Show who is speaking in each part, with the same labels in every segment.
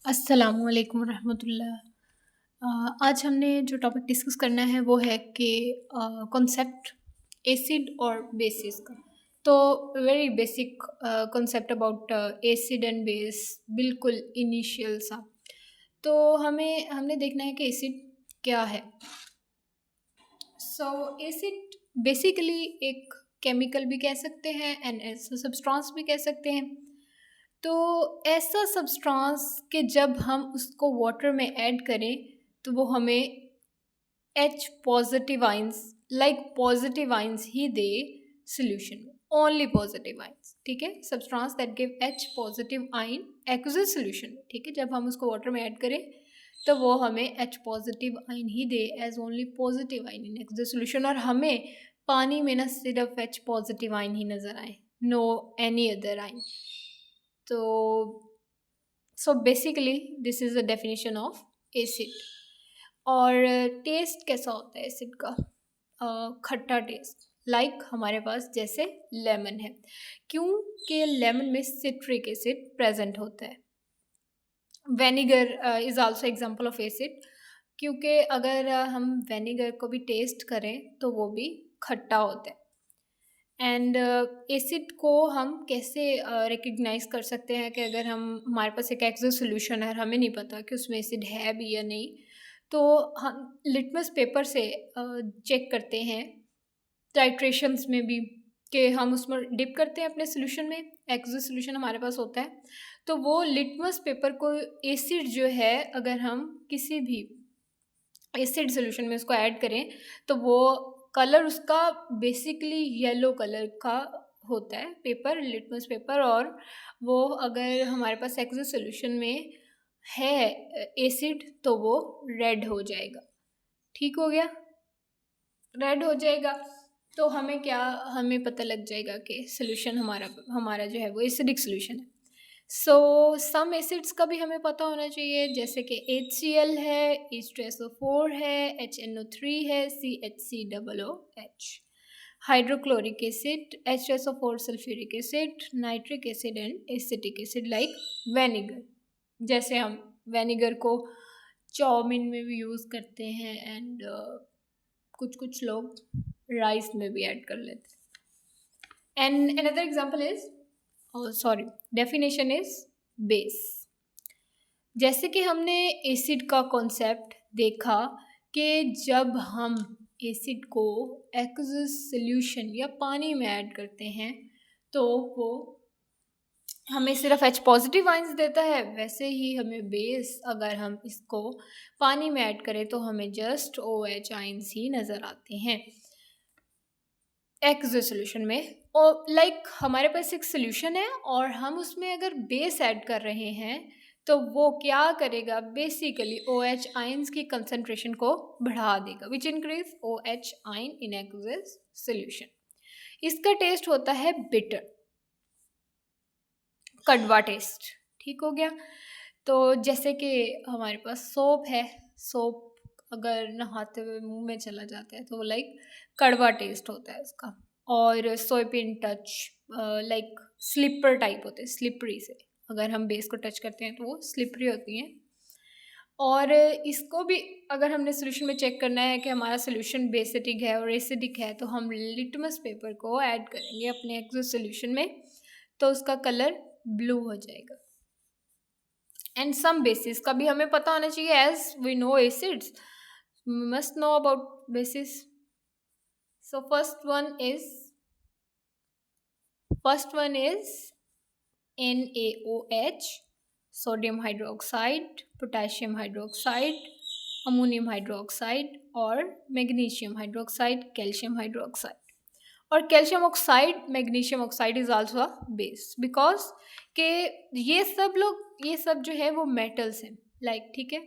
Speaker 1: अस्सलामुअलैकुम रहमतुल्लाह। आज हमने जो टॉपिक डिस्कस करना है वो है कि कॉन्सेप्ट एसिड और बेसिस का। तो very basic concept about acid and base, बिल्कुल इनिशियल सा। तो हमने देखना है कि एसिड क्या है। सो एसिड बेसिकली एक केमिकल भी कह सकते हैं एंड ऐसा सब्सटेंस भी कह सकते हैं। तो ऐसा सब्सटेंस कि जब हम उसको वाटर में ऐड करें तो वो हमें H positive ions, like positive ions ही दे सोल्यूशन में, ओनली पॉजिटिव आइंस। ठीक है, substance that give H positive ion aqueous solution में। ठीक है, जब हम उसको वाटर में ऐड करें तो वो हमें एच पॉजिटिव आइन ही दे as only positive ion in aqueous solution. और हमें पानी में ना सिर्फ एच पॉजिटिव आइन ही नज़र आए, नो एनी अदर आइन। तो so basically this is the definition of acid. और टेस्ट कैसा होता है एसिड का? खट्टा टेस्ट, लाइक हमारे पास जैसे लेमन है, क्योंकि लेमन में सिट्रिक एसिड प्रेजेंट होता है। Vinegar is also example of acid, क्योंकि अगर हम वेनिगर को भी टेस्ट करें तो वो भी खट्टा होता है। एंड एसिड को हम कैसे रिकग्नाइज कर सकते हैं कि अगर हमारे पास एक एक्वस सोल्यूशन है और हमें नहीं पता कि उसमें एसिड है भी या नहीं, तो हम लिटमस पेपर से चेक करते हैं टाइट्रेशंस में भी, कि हम उसमें डिप करते हैं अपने सोल्यूशन में, एक्वस सोल्यूशन हमारे पास होता है, तो वो लिटमस पेपर को एसिड जो है अगर हम किसी भी एसिड सोल्यूशन में उसको ऐड करें तो वो कलर उसका बेसिकली येलो कलर का होता है, पेपर, लिटमस पेपर। और वो अगर हमारे पास एक्वस सोल्यूशन में है एसिड तो वो रेड हो जाएगा। ठीक हो गया, रेड हो जाएगा। तो हमें पता लग जाएगा कि सोल्यूशन हमारा हमारा जो है वो एसिडिक सोल्यूशन है। सो सम एसिड्स का भी हमें पता होना चाहिए, जैसे कि HCl है, H2SO4 है, HNO3 है, CHCOOH, hydrochloric acid, H2SO4 sulphuric acid, nitric acid and acetic acid like vinegar. जैसे हम वेनिगर को चाउमीन में भी यूज़ करते हैं एंड कुछ लोग राइस में भी ऐड कर लेते हैं। And another example is definition is base. जैसे कि हमने एसिड का कॉन्सेप्ट देखा कि जब हम एसिड को एक्वस सॉल्यूशन या पानी में ऐड करते हैं तो वो हमें सिर्फ एच पॉजिटिव आइंस देता है, वैसे ही हमें बेस अगर हम इसको पानी में ऐड करें तो हमें जस्ट OH आइंस ही नज़र आते हैं एक्वस सोल्यूशन में। और लाइक हमारे पास एक सोल्यूशन है और हम उसमें अगर बेस ऐड कर रहे हैं तो वो क्या करेगा, बेसिकली OH आइंस की कंसंट्रेशन को बढ़ा देगा, विच इंक्रीज OH आइन इन एक्वस सोल्यूशन। इसका टेस्ट होता है बिटर, कड़वा टेस्ट। ठीक हो गया। तो जैसे कि हमारे पास सोप है, सोप अगर नहाते हुए मुंह में चला जाता है तो लाइक कड़वा टेस्ट होता है उसका। और soap in touch like slipper type होते हैं, स्लिपरी से अगर हम बेस को टच करते हैं तो वो स्लिपरी होती हैं। और इसको भी अगर हमने सोल्यूशन में चेक करना है कि हमारा सोल्यूशन बेसिडिक है और एसिडिक है तो हम लिटमस पेपर को ऐड करेंगे अपने एक्वस सोल्यूशन में, तो उसका कलर ब्लू हो जाएगा। एंड सम बेसिस का भी हमें पता होना चाहिए, as we know acids must know about bases. So first one is NaOH, sodium hydroxide, potassium hydroxide, ammonium hydroxide और मैग्नीशियम हाइड्रोक्साइड, कैल्शियम हाइड्रोक्साइड। और calcium oxide, magnesium oxide is also a base, because के ये सब जो है वो metals हैं, like. ठीक है,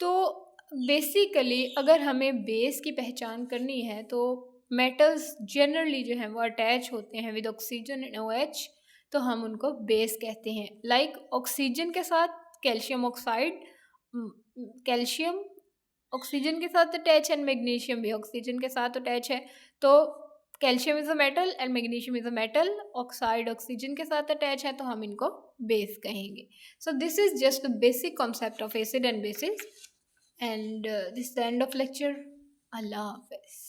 Speaker 1: तो बेसिकली अगर हमें बेस की पहचान करनी है तो मेटल्स जनरली जो हैं वो अटैच होते हैं विद ऑक्सीजन एंड OH, तो हम उनको बेस कहते हैं। लाइक ऑक्सीजन के साथ कैल्शियम ऑक्साइड, कैल्शियम ऑक्सीजन के साथ अटैच है, मैग्नीशियम भी ऑक्सीजन के साथ अटैच है, तो calcium is a metal and magnesium is a metal, oxide oxygen के साथ अटैच है तो हम इनको बेस कहेंगे. So this is just the basic concept of acid and bases, and this the end of lecture. Allah Hafiz.